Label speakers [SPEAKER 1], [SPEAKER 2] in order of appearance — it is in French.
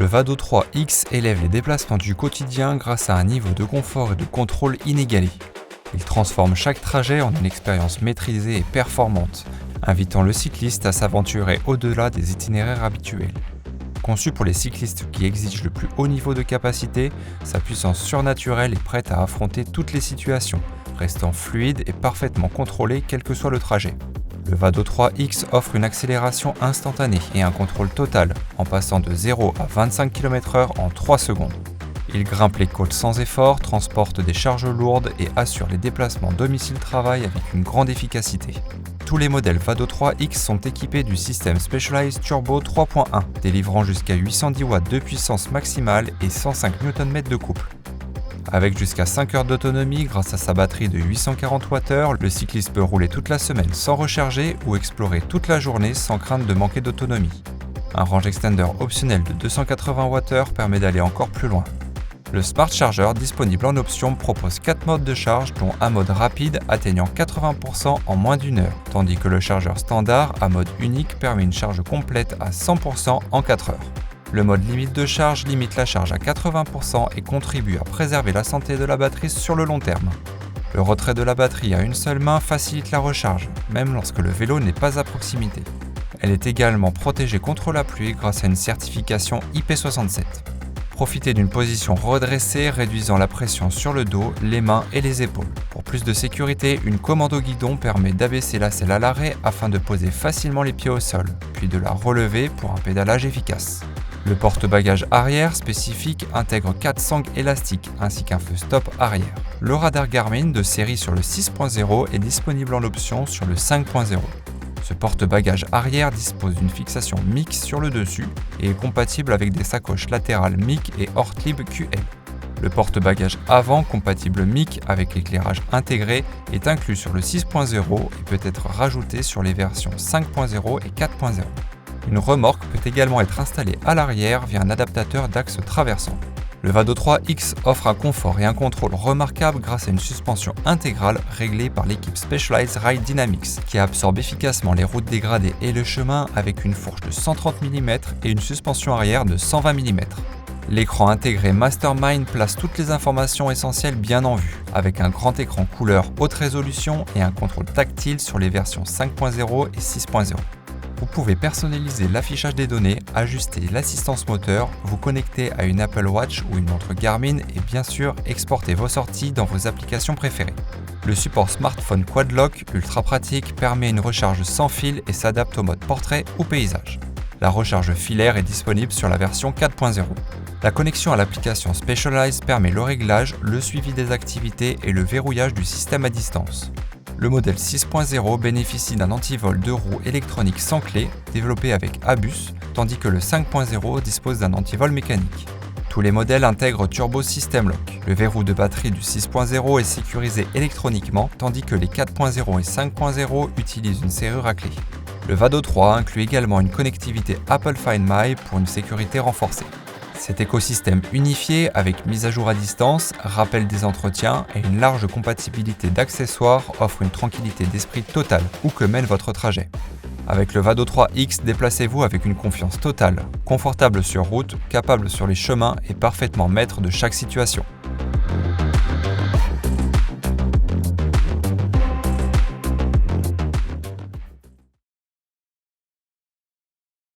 [SPEAKER 1] Le Vado 3X élève les déplacements du quotidien grâce à un niveau de confort et de contrôle inégalé. Il transforme chaque trajet en une expérience maîtrisée et performante, invitant le cycliste à s'aventurer au-delà des itinéraires habituels. Conçu pour les cyclistes qui exigent le plus haut niveau de capacité, sa puissance surnaturelle est prête à affronter toutes les situations, restant fluide et parfaitement contrôlé quel que soit le trajet. Le Vado 3X offre une accélération instantanée et un contrôle total, en passant de 0 à 25 km/h en 3 secondes. Il grimpe les côtes sans effort, transporte des charges lourdes et assure les déplacements domicile-travail avec une grande efficacité. Tous les modèles Vado 3X sont équipés du système Specialized Turbo 3.1, délivrant jusqu'à 810 watts de puissance maximale et 105 Nm de couple. Avec jusqu'à 5 heures d'autonomie grâce à sa batterie de 840 Wh, le cycliste peut rouler toute la semaine sans recharger ou explorer toute la journée sans crainte de manquer d'autonomie. Un range extender optionnel de 280 Wh permet d'aller encore plus loin. Le Smart Charger disponible en option propose 4 modes de charge dont un mode rapide atteignant 80% en moins d'une heure, tandis que le chargeur standard à mode unique permet une charge complète à 100% en 4 heures. Le mode limite de charge limite la charge à 80% et contribue à préserver la santé de la batterie sur le long terme. Le retrait de la batterie à une seule main facilite la recharge, même lorsque le vélo n'est pas à proximité. Elle est également protégée contre la pluie grâce à une certification IP67. Profitez d'une position redressée réduisant la pression sur le dos, les mains et les épaules. Pour plus de sécurité, une commande au guidon permet d'abaisser la selle à l'arrêt afin de poser facilement les pieds au sol, puis de la relever pour un pédalage efficace. Le porte-bagages arrière spécifique intègre 4 sangles élastiques ainsi qu'un feu stop arrière. Le radar Garmin de série sur le 6.0 est disponible en option sur le 5.0. Ce porte-bagages arrière dispose d'une fixation MIC sur le dessus et est compatible avec des sacoches latérales MIC et Ortlieb QL. Le porte-bagages avant compatible MIC avec éclairage intégré est inclus sur le 6.0 et peut être rajouté sur les versions 5.0 et 4.0. Une remorque peut également être installée à l'arrière via un adaptateur d'axe traversant. Le Vado 3X offre un confort et un contrôle remarquables grâce à une suspension intégrale réglée par l'équipe Specialized Ride Dynamics qui absorbe efficacement les routes dégradées et le chemin avec une fourche de 130 mm et une suspension arrière de 120 mm. L'écran intégré Mastermind place toutes les informations essentielles bien en vue, avec un grand écran couleur haute résolution et un contrôle tactile sur les versions 5.0 et 6.0. Vous pouvez personnaliser l'affichage des données, ajuster l'assistance moteur, vous connecter à une Apple Watch ou une montre Garmin et bien sûr exporter vos sorties dans vos applications préférées. Le support smartphone Quad Lock, ultra pratique, permet une recharge sans fil et s'adapte au mode portrait ou paysage. La recharge filaire est disponible sur la version 4.0. La connexion à l'application Specialized permet le réglage, le suivi des activités et le verrouillage du système à distance. Le modèle 6.0 bénéficie d'un antivol de roues électronique sans clé, développé avec Abus, tandis que le 5.0 dispose d'un antivol mécanique. Tous les modèles intègrent Turbo System Lock. Le verrou de batterie du 6.0 est sécurisé électroniquement, tandis que les 4.0 et 5.0 utilisent une serrure à clé. Le Vado 3 inclut également une connectivité Apple Find My pour une sécurité renforcée. Cet écosystème unifié, avec mise à jour à distance, rappel des entretiens et une large compatibilité d'accessoires, offre une tranquillité d'esprit totale, où que mène votre trajet. Avec le Vado 3X, déplacez-vous avec une confiance totale, confortable sur route, capable sur les chemins et parfaitement maître de chaque situation.